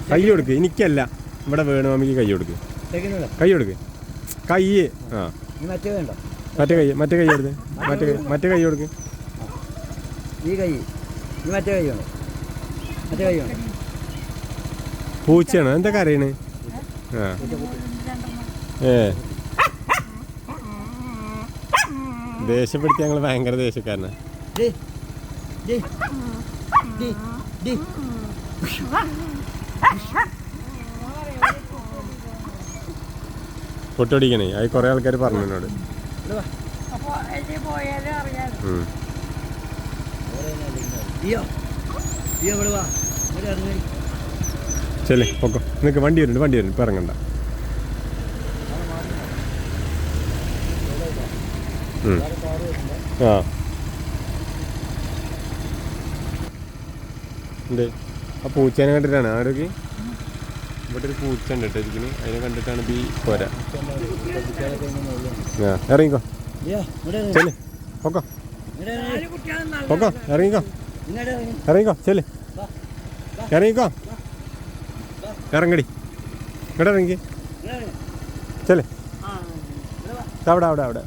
കൈ കൊടുക്ക്. എനിക്കല്ല, ഇവിടെ വേണു മാമിക്ക് കൈ കൊടുക്ക്. കൈ കൊടുക്ക്. കൈ ആ മറ്റേ കൈ കൊടുക്ക്. മറ്റേ കൈ കൊടുക്ക്. പൂച്ചയാണോ? എന്തൊക്കെ അറിയണേ? ആ ദേഷ്യപ്പെടുത്തി ഞങ്ങൾ ഭയങ്കര ദേഷ്യക്കാരനാ. പൊട്ടടിക്കണേ, അത് കൊറേ ആൾക്കാർ പറഞ്ഞു എന്നോട്. ചെല്ലേ പൊക്കോ. നിനക്ക് വണ്ടി വരുന്നുണ്ട്, ഇപ്പൊ ഇറങ്ങണ്ട. ആ ഉണ്ട്. ആ പൂച്ചേനെ കണ്ടിട്ടാണ് ആരോഗ്യ. ഇവിടെ ഒരു പൂച്ച ഉണ്ട് കേട്ടോ ഇരിക്കുന്നു. അതിനെ കണ്ടിട്ടാണ് ഈ പോര. ആ ഇറങ്ങിക്കോ. ചെല്ലേ പൊക്കോ. പൊക്കോ ഇറങ്ങിക്കോ. ചെല്ലേ ഇറങ്ങിക്കോ. ഇറങ്ങടി. ഇവിടെ ഇറങ്ങി. ചെല്ലേ അവിടെ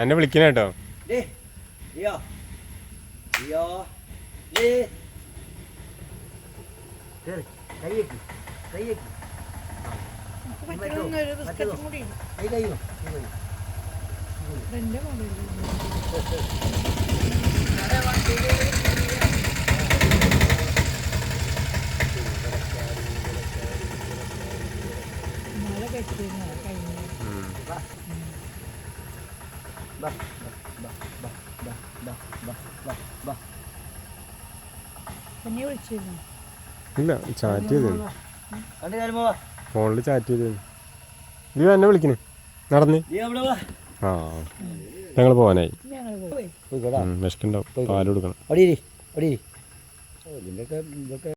എന്നെ വിളിക്കണ കേട്ടോ. ഇല്ല, ചാറ്റ് ചെയ്തു. ഫോണിൽ ചാറ്റ് ചെയ്തു. നീ എന്നെ വിളിക്കണേ നടന്ന്. ആ ഞങ്ങൾ പോവാനായി. വിശക്കുണ്ടാവും, പാല് കൊടുക്കണം.